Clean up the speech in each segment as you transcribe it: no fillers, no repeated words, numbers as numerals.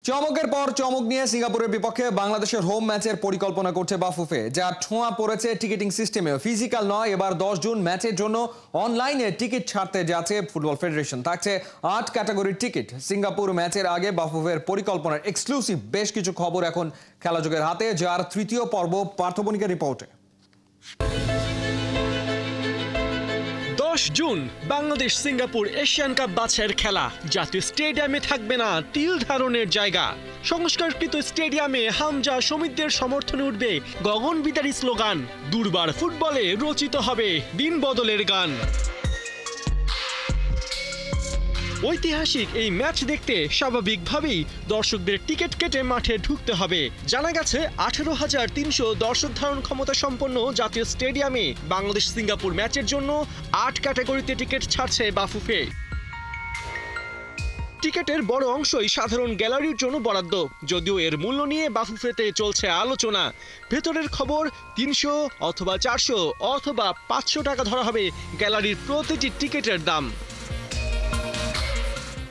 চমকের পর চমক নিয়ে সিঙ্গাপুরের বিপক্ষে বাংলাদেশের হোম ম্যাচের পরিকল্পনা করছে বাফুফে, যার ছোঁয়া পড়েছে টিকিটিং সিস্টেমে। ফিজিক্যাল নয়, এবার 10 জুন ম্যাচের জন্য অনলাইনে টিকিট ছাড়তে যাচ্ছে ফুটবল ফেডারেশন। থাকছে 8 ক্যাটাগরির টিকিট। সিঙ্গাপুর ম্যাচের আগে বাফুফের পরিকল্পনার এক্সক্লুসিভ বেশ কিছু খবর এখন খেলাযোগের হাতে, যার তৃতীয় পর্ব পার্থবণিকের রিপোর্টে। 10 June Bangladesh Singapore Asian cup বাছাইয়ের খেলা। জাতীয় স্টেডিয়ামে থাকবে না তিল ধারণের জায়গা। সংস্কারকৃত স্টেডিয়ামে হামজা সমিতদের সমর্থনে উঠবে গগনবিদারী স্লোগান। দুর্বার ফুটবলে রচিত হবে দিন বদলের গান। ঐতিহাসিক এই ম্যাচ দেখতে স্বাভাবিকভাবেই দর্শকদের টিকিট কেটে মাঠে ঢুকতে হবে। জানা গেছে 18,300 দর্শক ধারণ ক্ষমতা সম্পন্ন জাতীয় স্টেডিয়ামে বাংলাদেশ সিঙ্গাপুর ম্যাচের জন্য 8 ক্যাটাগরিতে টিকিট ছাড়ছে বাফুফে। টিকিটের বড় অংশই সাধারণ গ্যালারির জন্য বরাদ্দ, যদিও এর মূল্য নিয়ে বাফুফেতে চলছে আলোচনা। ভেতরের খবর 300 অথবা 400 অথবা 500 টাকা ধরা হবে গ্যালারির প্রতিটি টিকিটের দাম।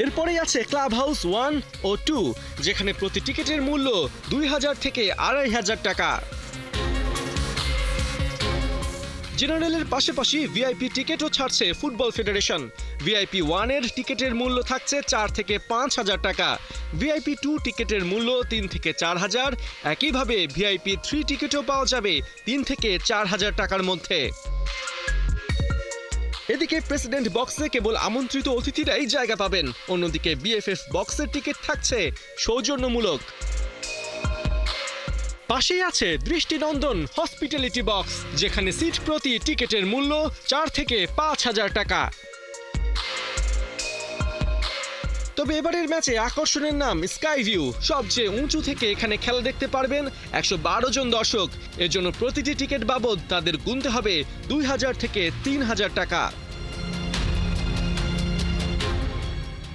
এরপরেই আছে ক্লাব হাউস 1 ও 2, যেখানে প্রতি টিকিটের মূল্য 2,000 থেকে 2,500 টাকা। জেনারেলের পাশাপাশি ভিআইপি টিকিটও ছাড়ছে ফুটবল ফেডারেশন। ভিআইপি 1 এর টিকিটের মূল্য থাকছে 4 থেকে 5,000 টাকা। ভিআইপি 2 টিকিটের মূল্য 3 থেকে 4,000। একইভাবে ভিআইপি 3 টিকিটও পাওয়া যাবে 3 থেকে 4,000 টাকার মধ্যে। এদিকে প্রেসিডেন্ট বক্সে কেবল আমন্ত্রিত অতিথিরাই জায়গা পাবেন। অন্যদিকে বিএফএফ বক্সের টিকিট থাকছে সৌজন্যমূলক। পাশেই আছে দৃষ্টিনন্দন হসপিটালিটি বক্স, যেখানে সিট প্রতি টিকিটের মূল্য 4 থেকে 5,000 টাকা। তবে এবারের ম্যাচে আকর্ষণের নাম স্কাই ভিউ। সবচেয়ে উঁচু থেকে এখানে খেলা দেখতে পারবেন 112 জন দর্শক। এর জন্য প্রতিটি টিকিট বাবদ তাদের গুনতে হবে 2,000 থেকে 3,000 টাকা।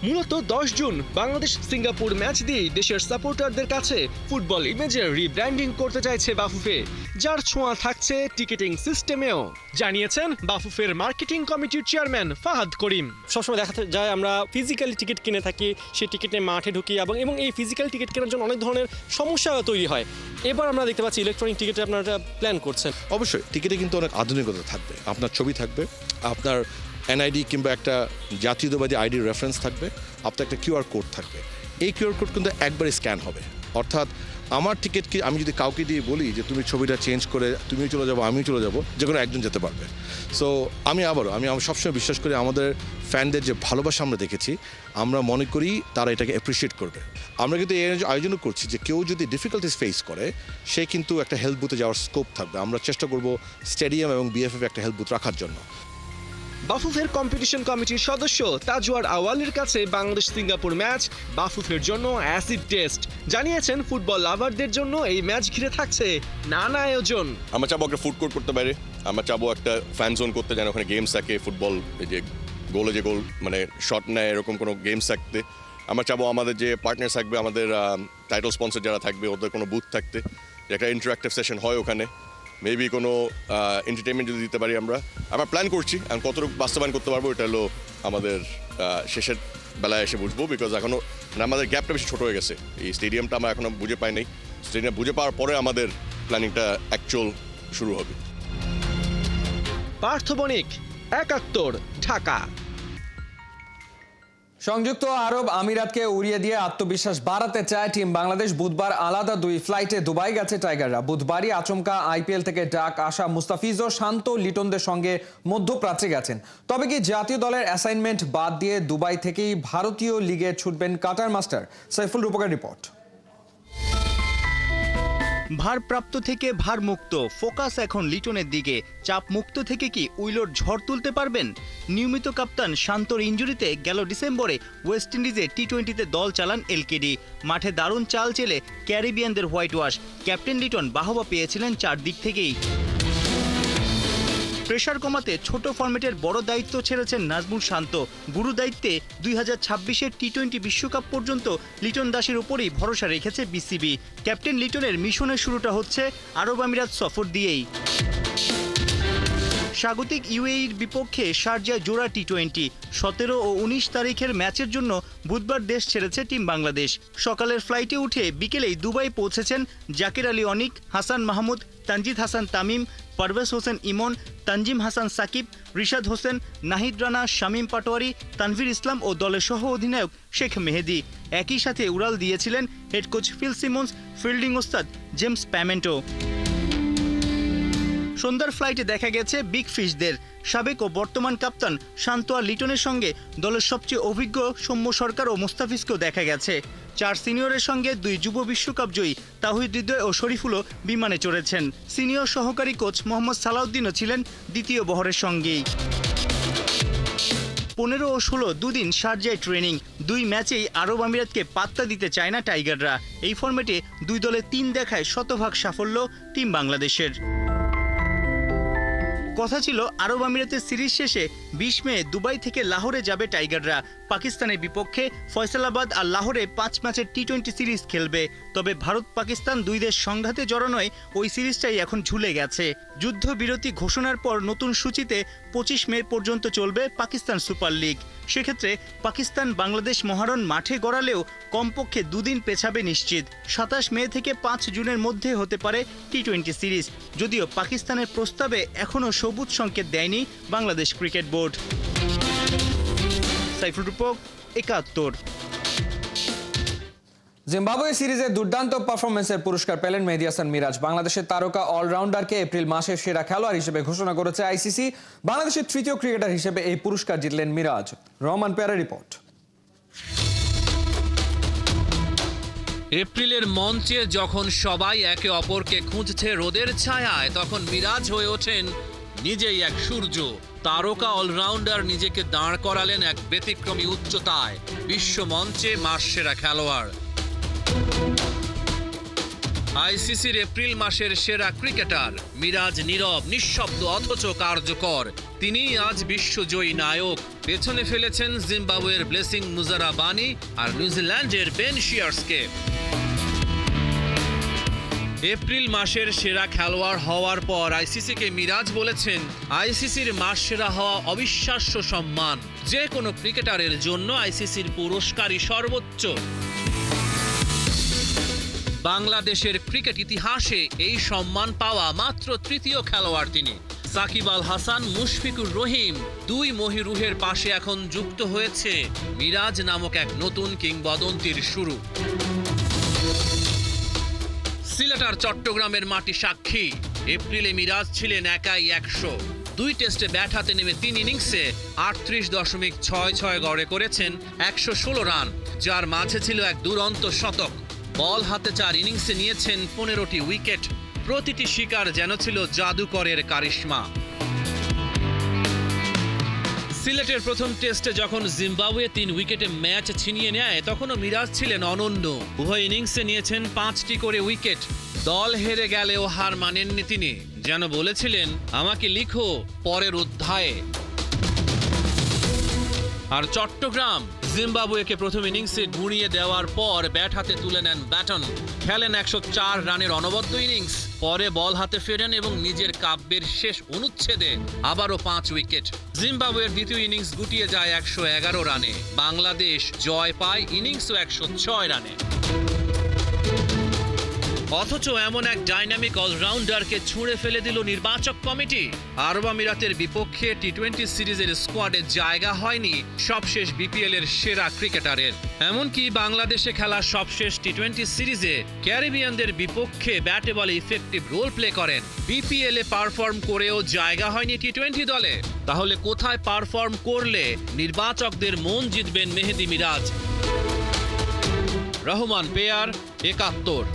মূলত 10 জুন বাংলাদেশ সিঙ্গাপুর ম্যাচ দিয়ে দেশের সাপোর্টারদের কাছে ফুটবল ইমেজের রিব্র্যান্ডিং করতে চাইছে বাফুফে, যার ছোঁয়া থাকছে টিকিটিং সিস্টেমেও, জানিয়েছেন বাফুফের মার্কেটিং কমিটির চেয়ারম্যান ফাহাদ করিম। সবসময় দেখা যায় আমরা ফিজিক্যালি টিকিট কিনে থাকি, সেই টিকিটে মাঠে ঢুকি এবং এই ফিজিক্যাল টিকিট কেনার জন্য অনেক ধরনের সমস্যা তৈরি হয়। এবার আমরা দেখতে পাচ্ছি ইলেকট্রনিক টিকিটে আপনারা প্ল্যান করছেন। অবশ্যই টিকিটে কিন্তু অনেক আধুনিকতা থাকবে। আপনার ছবি থাকবে, আপনার এনআইডি কিংবা একটা জাতীয়তাবাদী আইডির রেফারেন্স থাকবে, আপনার একটা কিউআর কোড থাকবে। এই কিউআর কোড কিন্তু একবারে স্ক্যান হবে। অর্থাৎ আমার টিকিট কি আমি যদি কাউকে দিয়ে বলি যে তুমি ছবিটা চেঞ্জ করে তুমিও চলে যাবো আমিও চলে যাবো, যে কোনো একজন যেতে পারবে। সো আমি সবসময় বিশ্বাস করি আমাদের ফ্যানদের যে ভালোবাসা আমরা দেখেছি, আমরা মনে করি তারা এটাকে অ্যাপ্রিসিয়েট করবে। আমরা কিন্তু এই আয়োজনও করছি যে কেউ যদি ডিফিকাল্টিস ফেস করে সে কিন্তু একটা হেল্প বুথে যাওয়ার স্কোপ থাকবে। আমরা চেষ্টা করব স্টেডিয়াম এবং বিএফএফ একটা হেল্প বুথ রাখার জন্য। বাফুফের কম্পিটিশন কমিটির সদস্য তাজওয়ার আওয়ালের কাছে বাংলাদেশ সিঙ্গাপুর ম্যাচ বাফুফের জন্য অ্যাসিড টেস্ট। জানিয়েছেন ফুটবল লাভারদের জন্য এই ম্যাচ ঘিরে থাকছে নানা আয়োজন। আমরা চাবো একটা ফুড কোর্ট করতে পারে, আমরা চাবো একটা ফ্যান জোন করতে, যেন ওখানে গেমস থাকে, ফুটবল যে গোল মানে শট নেয় এরকম কোনো গেমস থাকতে। আমরা চাবো আমাদের যে পার্টনার থাকবে, আমাদের টাইটেল স্পন্সর যারা থাকবে, ওদের কোনো বুথ থাকতে, একটা ইন্টারাক্টিভ সেশন হয় ওখানে। মেবি কোনো এন্টারটেনমেন্ট যদি দিতে পারি। আমরা প্ল্যান করছি, আর কতটুকু বাস্তবায়ন করতে পারবো এটা হলো আমাদের শেষের বেলায় এসে বুঝবো। বিকজ এখনও আমাদের গ্যাপটা বেশি ছোটো হয়ে গেছে। এই স্টেডিয়ামটা আমরা এখনও বুঝে পাই নাই। স্টেডিয়াম বুঝে পাওয়ার পরে আমাদের প্ল্যানিংটা অ্যাকচুয়াল শুরু হবে। পার্থবণিক, 71, ঢাকা। সংযুক্ত আরব আমিরাতকে উড়িয়ে দিয়ে আত্মবিশ্বাস বাড়াতে চায় টিম বাংলাদেশ। বুধবার আলাদা 2 ফ্লাইটে দুবাই গেছে টাইগাররা। বুধবারই আচমকা আইপিএল থেকে ডাক আসা মুস্তাফিজ ও শান্ত লিটনদের সঙ্গে মধ্যপ্রাচ্যে গেছেন। তবে কি জাতীয় দলের অ্যাসাইনমেন্ট বাদ দিয়ে দুবাই থেকেই ভারতীয় লিগে ছুটবেন কাটার মাস্টার? সাইফুল রূপকের রিপোর্ট। ভারপ্রাপ্ত থেকে ভারমুক্ত, ফোকাস এখন লিটনের দিকে। চাপ মুক্ত থেকে কি উইলোর ঝড় তুলতে পারবেন? নিয়মিত কাপ্তান শান্তর ইনজুরিতে গেল ডিসেম্বরে ওয়েস্ট ইন্ডিজে টি-20তে দল চালান এলকেডি। মাঠে দারুণ চাল চেলে ক্যারিবিয়ানদের হোয়াইট ওয়াশ। ক্যাপ্টেন লিটন বাহবা পেয়েছিলেন চারদিক থেকেই। প্রেশার কমাতে ছোট ফরম্যাটের বড় দায়িত্ব ছেড়েছেন নাজমুল শান্ত। গুরু দায়িত্বে 2026-এর টি-20 বিশ্বকাপ পর্যন্ত লিটন দাসের উপরই ভরসা রেখেছে বিসিবি। ক্যাপ্টেন লিটনের মিশনের শুরুটা হচ্ছে আরব আমিরাত সফর দিয়েই। স্বাগতিক ইউএইর বিপক্ষে শারজায় জোড়া টি-20 17 ও 19 তারিখের ম্যাচের জন্য বুধবার দেশ ছেড়েছে টিম বাংলাদেশ। সকালের ফ্লাইটে উঠে বিকেলেই দুবাই পৌঁছেছেন জাকির আলী অনিক, হাসান মাহমুদ, তানজিদ হাসান তামিম, পারভেজ হোসেন ইমন, তানজিম হাসান সাকিব, রিশাদ হোসেন, নাহিদ রানা, শামীম পাটোয়ারি, তানভীর ইসলাম ও দলের সহ অধিনায়ক শেখ মেহেদী। একই সাথে উড়াল দিয়েছিলেন head coach Phil Simmons, fielding ওস্তাদ জেমস প্যামেন্টো। সন্ধ্যার ফ্লাইটে দেখা গেছে বিগ ফিশদের। সাবেক ও বর্তমান কাপ্তান শান্তোয়া লিটনের সঙ্গে দলের সবচেয়ে অভিজ্ঞ সৌম্য সরকার ও মুস্তাফিজকেও দেখা গেছে। 4 সিনিয়রের সঙ্গে 2 যুব বিশ্বকাপ জয়ী তাহিদ হৃদয় ও শরীফুলও বিমানে চড়েছেন। সিনিয়র সহকারী কোচ মোহাম্মদ সালাউদ্দিনও ছিলেন দ্বিতীয় বহরের সঙ্গেই। 15 ও 16 দুদিন শারজায় ট্রেনিং। 2 ম্যাচেই আরব আমিরাতকে পাত্তা দিতে চায় না টাইগাররা। এই ফরম্যাটে 2 দলে 3 দেখায় শতভাগ সাফল্য টিম বাংলাদেশের। কথা ছিল আরব আমিরাতের সিরিজ শেষে 20 মে দুবাই থেকে লাহোরে যাবে টাইগাররা। পাকিস্তানের বিপক্ষে ফয়সালাবাদ আর লাহোরে 5 ম্যাচের টি-20 সিরিজ খেলবে। তবে ভারত পাকিস্তান 2 দেশ সংঘাতে জড়ানোয় ওই সিরিজটাই এখন ঝুলে গেছে। যুদ্ধবিরতি ঘোষণার পর নতুন সূচিতে 25 মে পর্যন্ত চলবে পাকিস্তান সুপার লিগ। সেক্ষেত্রে পাকিস্তান বাংলাদেশ মহারণ মাঠে গড়ালেও কমপক্ষে 2 দিন পেছাবে নিশ্চিত। 27 মে থেকে 5 জুনের মধ্যে হতে পারে টি-20 সিরিজ, যদিও পাকিস্তানের প্রস্তাবে এখনও সবুজ সংকেত দেয়নি বাংলাদেশ ক্রিকেট বোর্ড। সাইফুল রূপক, 71। জিম্বাবুয়ে সিরিজে দুর্দান্ত পারফরমেন্সের পুরস্কার পেলেন মেহেদী হাসান মিরাজ। বাংলাদেশের তারকা অলরাউন্ডারকে এপ্রিল মাসের সেরা খেলোয়াড় হিসেবে ঘোষণা করেছে আইসিসি। বাংলাদেশের তৃতীয় ক্রিকেটার হিসেবে এই পুরস্কার জিতলেন মিরাজ। রহমান পেয়ারের রিপোর্ট। এপ্রিলের মঞ্চে যখন সবাই একে অপরকে খুঁজছে রোদের ছায়ায়, তখন মিরাজ হয়ে ওঠেন নিজেই এক সূর্য। তারকা অলরাউন্ডার নিজেকে দাঁড় করালেন এক ব্যতিক্রমী উচ্চতায়, বিশ্ব মঞ্চে মাস সেরা খেলোয়াড়। আইসিসির এপ্রিল মাসের সেরা ক্রিকেটার মিরাজ নীরব, নিঃশব্দ অথচ কার্যকর। তিনি আজ বিশ্বজয়ী নায়ক। পেছনে ফেলেছেন জিম্বাবুয়ের ব্লেসিং মুজারাবানি আর নিউজিল্যান্ডের বেন শিয়ার্সকে। এপ্রিল মাসের সেরা খেলোয়াড় হওয়ার পর আইসিসিকে মিরাজ বলেছেন, আইসিসির মাস সেরা হওয়া অবিশ্বাস্য সম্মান। যে কোনো ক্রিকেটারের জন্য আইসিসির পুরস্কারই সর্বোচ্চ। বাংলাদেশের ক্রিকেট ইতিহাসে এই সম্মান পাওয়া মাত্র তৃতীয় খেলোয়াড় তিনি। সাকিব আল হাসান, মুশফিকুর রহিম, 2 মহিরুহের পাশে এখন যুক্ত হয়েছে মিরাজ নামক এক নতুন কিংবদন্তির শুরু। সিলেট আর চট্টগ্রামের মাটি সাক্ষী, এপ্রিলে মিরাজ ছিলেন একাই 100। 2 টেস্টে ব্যাট হাতে নেমে 3 ইনিংসে 38.66 গড়ে করেছেন 116 রান, যার মাঝে ছিল এক দুরন্ত শতক। বল হাতে 4 ইনিংসে নিয়েছেন 15টি উইকেট। প্রতিটি শিকার যেন ছিল জাদুকরের কারিশমা। সিলেটের প্রথম টেস্টে যখন জিম্বাবুয়ে 3 উইকেটে ম্যাচ ছিনিয়ে নেয়, তখনও মিরাজ ছিলেন অনন্য। উভয় ইনিংসে নিয়েছেন 5টি করে উইকেট। দল হেরে গেলেও হার মানেননি তিনি, যেন বলেছিলেন, আমাকে লিখো পরের অধ্যায়ে। আর চট্টগ্রাম জিম্বাবুয়েকে প্রথম ইনিংসে গুঁড়িয়ে দেওয়ার পর ব্যাট হাতে তুলে নেন ব্যাটন। খেলেন 104 রানের অনবদ্য ইনিংস। পরে বল হাতে ফেরেন এবং নিজের কাব্যের শেষ অনুচ্ছেদে আবারও 5 উইকেট। জিম্বাবুয়ের দ্বিতীয় ইনিংস গুটিয়ে যায় 111 রানে। বাংলাদেশ জয় পায় ইনিংসও 106 রানে। অথচ এমন এক ডাইনামিক অলরাউন্ডারকে ছুঁড়ে ফেলে দিল নির্বাচক কমিটি। আরব আমিরাতের বিপক্ষে টি-20 সিরিজের স্কোয়াডে জায়গা হয়নি সবশেষ বিপিএল এর সেরা ক্রিকেটারের। এমনকি বাংলাদেশে খেলা সবশেষ টি-20 সিরিজে ক্যারিবিয়ানদের বিপক্ষে ব্যাটে বলে ইফেক্টিভ রোল প্লে করেন। বিপিএল এ পারফর্ম করেও জায়গা হয়নি টি-20 দলে। তাহলে কোথায় পারফর্ম করলে নির্বাচকদের মন জিতবেন মেহেদী মিরাজ? রহমান পেয়ার, 71।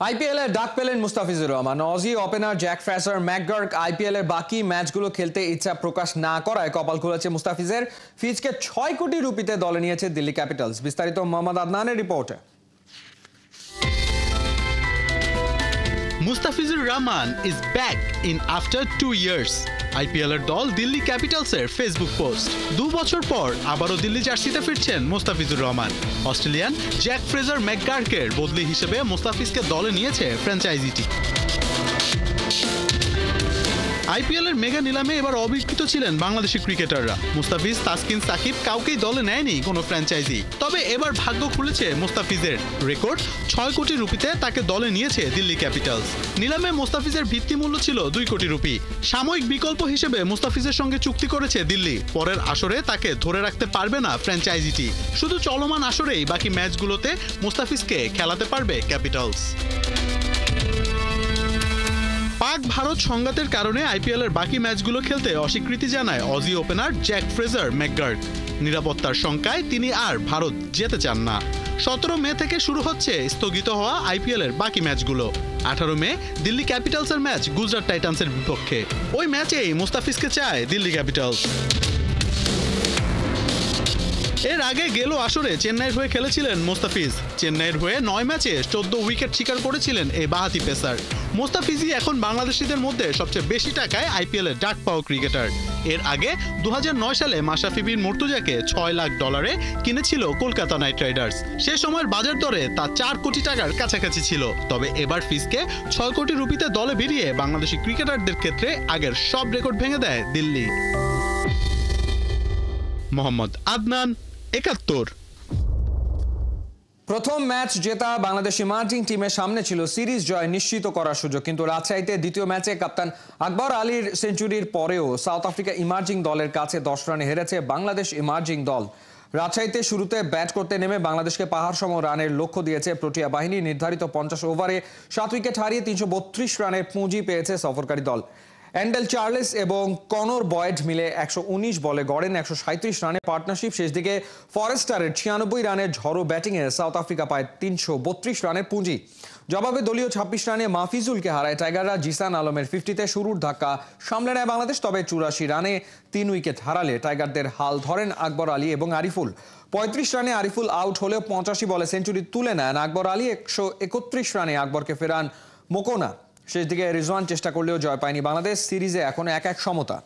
আইপিএল এর ডাক পেলেন Mustafizur Rahman. Aussie opener Jake Fraser McGurk IPL এর বাকি ম্যাচগুলো খেলতে ইচ্ছা প্রকাশ না করায় কপাল খুলেছে মুস্তাফিজের। ফিজকে 6 কোটি রুপিতে দলে নিয়েছে দিল্লি ক্যাপিটালস। বিস্তারিত মোহাম্মদ আদনানের রিপোর্টে। Mustafizur Rahman is back in after 2 years. IPL এর দল দিল্লি ক্যাপিটালসের ফেসবুক পোস্ট। 2 বছর পর আবারও দিল্লি জার্সিতে ফিরছেন Mustafizur Rahman. Australian Jake Fraser ম্যাকগার্কের বদলি হিসেবে মুস্তাফিজকে দলে নিয়েছে ফ্র্যাঞ্চাইজিটি। আইপিএল এর মেগা নিলামে এবার অবিকৃত ছিলেন বাংলাদেশি ক্রিকেটাররা। মুস্তাফিজ, তাসকিন, সাকিব কাউকেই দলে নেয়নি কোনো ফ্র্যাঞ্চাইজি। তবে এবার ভাগ্য খুলেছে মুস্তাফিজের। রেকর্ড 6 কোটি রুপিতে তাকে দলে নিয়েছে দিল্লি ক্যাপিটালস। নিলামে মুস্তাফিজের ভিত্তিমূল্য ছিল 2 কোটি রুপি। সাময়িক বিকল্প হিসেবে মুস্তাফিজের সঙ্গে চুক্তি করেছে দিল্লি। পরের আসরে তাকে ধরে রাখতে পারবে না ফ্র্যাঞ্চাইজিটি। শুধু চলমান আসরেই বাকি ম্যাচগুলোতে মুস্তাফিজকে খেলাতে পারবে ক্যাপিটালস। পাক ভারত সংঘাতের কারণে আইপিএল এর বাকি ম্যাচগুলো খেলতে অস্বীকৃতি জানায় অজি ওপেনার জ্যাক ফ্রেজার ম্যাকগার্ড। নিরাপত্তার শঙ্কায় তিনি আর ভারত যেতে চান না। 17 মে থেকে শুরু হচ্ছে স্থগিত হওয়া আইপিএল এর বাকি ম্যাচগুলো। 18 মে দিল্লি ক্যাপিটালসের ম্যাচ গুজরাট টাইটান্সের বিপক্ষে। ওই ম্যাচেই মুস্তাফিজকে চায় দিল্লি ক্যাপিটালস। এর আগে গেল আসরে চেন্নাইয়ের হয়ে খেলেছিলেন মুস্তাফিজ। চেন্নাইয়ের হয়ে 9 ম্যাচে 14 উইকেট শিকার করেছিলেন এই বাঁহাতি পেসার। মুস্তাফিজই এখন বাংলাদেশিদের মধ্যে সবচেয়ে বেশি টাকায় আইপিএল এর ডাক পাওয়া ক্রিকেটার। এর আগে 2009 সালে মাশরাফি বিন মুর্তজাকে $6 লাখ কিনেছিল কলকাতা নাইট রাইডার্স। সে সময়ের বাজার দরে তা 4 কোটি টাকার কাছাকাছি ছিল। তবে এবার ফিজকে 6 কোটি রুপিতে দলে ভিড়িয়ে বাংলাদেশি ক্রিকেটারদের ক্ষেত্রে আগের সব রেকর্ড ভেঙে দেয় দিল্লি। মোহাম্মদ আদনান, 71। প্রথম ম্যাচ জেতা বাংলাদেশ ইমার্জিং টিমের সামনে ছিল সিরিজ জয় নিশ্চিত করার সুযোগ, কিন্তু রাজশাহীতে দ্বিতীয় ম্যাচে কাপ্তান আকবর আলীর সেঞ্চুরির পরেও সাউথ আফ্রিকা ইমার্জিং দলের কাছে 10 রানে হেরেছে বাংলাদেশ ইমার্জিং দল। রাজশাহীতে শুরুতে ব্যাট করতে নেমে বাংলাদেশকে পাহাড়সম রানের লক্ষ্য দিয়েছে প্রোটিয়া বাহিনী। নির্ধারিত 50 ওভারে 7 উইকেট হারিয়ে 332 রানের পুঁজি পেয়েছে সফরকারী দল। অ্যান্ডেল চার্লেস এবং কনর বয়েড মিলে 119 বলে গড়েন 137 রানে পার্টনারশিপ। শেষ দিকে ফরেস্টারের 96 রানের ঝড়ো ব্যাটিংয়ে সাউথ আফ্রিকা পায় 332 রানের পুঁজি। জবাবে দলীয় 26 রানে মাহফিজুলকে হারায় টাইগাররা। জিসান আলমের 50-তে শুরুর ধাক্কা সামলে নেয় বাংলাদেশ। তবে 84 রানে 3 উইকেট হারালে টাইগারদের হাল ধরেন আকবর আলী এবং আরিফুল। 35 রানে আরিফুল আউট হলেও 85 বলে সেঞ্চুরি তুলে নেন আকবর আলী। 131 রানে আকবরকে ফেরান মোকোনা। শেষ দিকে রিজওয়ান চেষ্টা করলেও জয় পায়নি বাংলাদেশ। সিরিজে এখন 1-1 সমতা।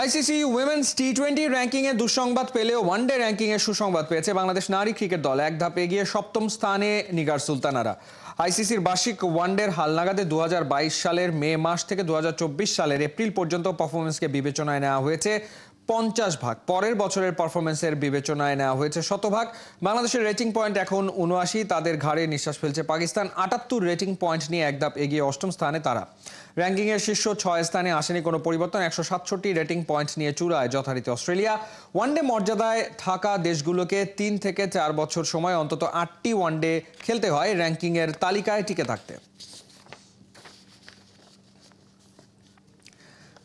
আইসিসি উইমেন্স টি20 র্যাঙ্কিং এ দুঃসংবাদ পেলেও ওয়ানডে র্যাঙ্কিং এ সুসংবাদ পেয়েছে বাংলাদেশ নারী ক্রিকেট দল। এক ধাপ এগিয়ে 7ম স্থানে নিগার সুলতানারা। আইসিসির বার্ষিক ওয়ানডের হালনাগাদে 2022 সালের মে মাস থেকে 2024 সালের এপ্রিল পর্যন্ত পারফরমেন্সকে বিবেচনায় নেওয়া হয়েছে 50 ভাগ। পরের বছরের পারফরমেন্সের বিবেচনায় নেওয়া হয়েছে 100 ভাগ। বাংলাদেশের রেটিং পয়েন্ট এখন 79। তাদের ঘাড়ে নিঃশ্বাস ফেলছে পাকিস্তান। 78 রেটিং পয়েন্ট নিয়ে এক ধাপ এগিয়ে 8ম স্থানে তারা। র্যাঙ্কিংয়ের শীর্ষ 6 স্থানে আসেনি কোনো পরিবর্তন। 167 রেটিং পয়েন্ট নিয়ে চূড়ায় যথারীতি অস্ট্রেলিয়া। ওয়ানডে মর্যাদায় থাকা দেশগুলোকে 3 থেকে 4 বছর সময় অন্তত 8টি ওয়ানডে খেলতে হয় র্যাঙ্কিংয়ের তালিকায় টিকে থাকতে।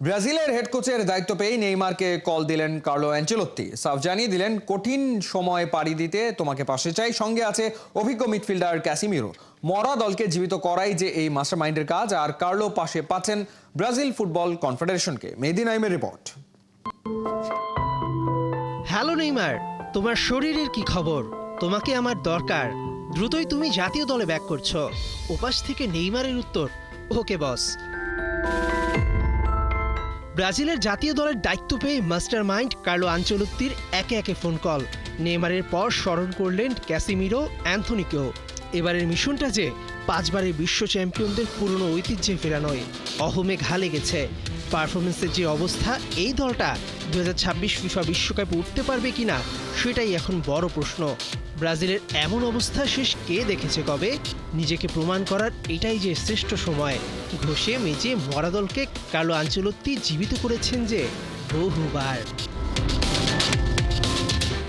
ব্রাজিলের হেড কোচের দায়িত্ব পেয়ে নেইমারকে কল দিলেন কার্লো অ্যাঞ্চেলোত্তি। সাফ জানিয়ে দিলেন, কঠিন সময় পাড়ি দিতে তোমাকে পাশে চাই। সঙ্গে আছে অভিজ্ঞ মিডফিল্ডার ক্যাসিমিরো। মরা দলকে জীবিত করাই যে এই মাস্টারমাইন্ডের কাজ। আর কার্লো পাশে পাচ্ছেন ব্রাজিল ফুটবল কনফেডারেশনকে। মেহেদী নাইমের রিপোর্ট। হ্যালো নেইমার, তোমার শরীরের কি খবর? তোমাকে আমার দরকার। দ্রুতই তুমি জাতীয় দলে ব্যাক করছো। ওপাশ থেকে নেইমারের উত্তর, ওকে বস। ব্রাজিলের জাতীয় দলের দায়িত্ব পেয়ে মাস্টারমাইন্ড কার্লো আনচেলোত্তির একে একে ফোন কল। নেইমারের পর স্মরণ করলেন ক্যাসিমিরো, অ্যান্থনিকেও। এবারের মিশনটা যে 5 বারের বিশ্ব চ্যাম্পিয়নদের পুরনো ঐতিহ্যে ফেরানোয়। অহমে ঘা লেগেছে। পারফরমেন্সের যে অবস্থা, এই দলটা 2026 ফিফা বিশ্বকাপে উঠতে পারবে কিনা সেটাই এখন বড় প্রশ্ন। ব্রাজিলের এমন অবস্থা শেষ কে দেখেছে কবে? নিজেকে প্রমাণ করার এটাই যে শ্রেষ্ঠ সময়। ঘষে মেজে মরা দলকে কার্লো আনচেলোত্তি জীবিত করেছেন যে বহুবার।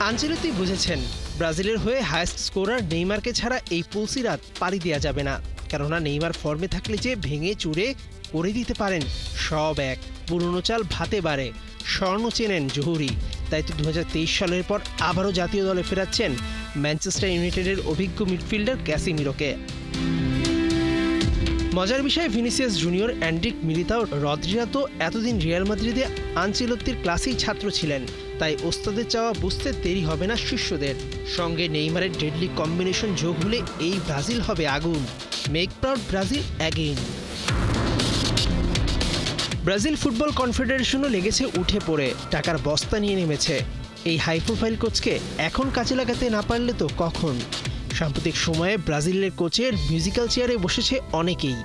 আনচেলোত্তি বুঝেছেন, ব্রাজিলের হয়ে হাইয়েস্ট স্কোরার নেইমারকে ছাড়া এই পুলসিরাত পাড়ি দেওয়া যাবে না। কেননা নেইমার ফর্মে থাকলে যে ভেঙে চুরে করে দিতে পারেন সব এক। পুরনো চাল ভাতে বাড়ে। স্বর্ণ চেনেন জহুরি। তাই তো 2023 সালের পর আবারও জাতীয় দলে ফেরাচ্ছেন ম্যানচেস্টার ইউনাইটেডের অভিজ্ঞ মিডফিল্ডার ক্যাসিমিরোকে। মজার বিষয়, Vinicius Junior, Endrick Militao, Rodrygo তো এতদিন রিয়াল মাদ্রিদে আনচেলোত্তির ক্লাসেই ছাত্র ছিলেন। তাই ওস্তাদের চাওয়া বুঝতে দেরি হবে না শিষ্যদের। সঙ্গে নেইমারের ডেডলি কম্বিনেশন যোগ হলে এই ব্রাজিল হবে আগুন। Make proud Brazil again. Brazil football কনফেডারেশনও লেগেছে উঠে পড়ে। টাকার বস্তা নিয়ে নেমেছে। এই হাই প্রোফাইল কোচকে এখন কাজে লাগাতে না পারলে তো কখন? সাম্প্রতিক সময়ে ব্রাজিলের কোচের মিউজিক্যাল চেয়ারে বসেছে অনেকেই,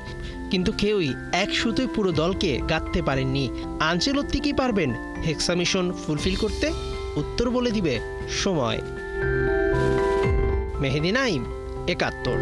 কিন্তু কেউই এক সুতোয় পুরো দলকে গাঁথতে পারেননি। আনচেলত্তি কি পারবেন হেক্সা মিশন ফুলফিল করতে? উত্তর বলে দিবে সময়। মেহেদি নাইম, ৭১।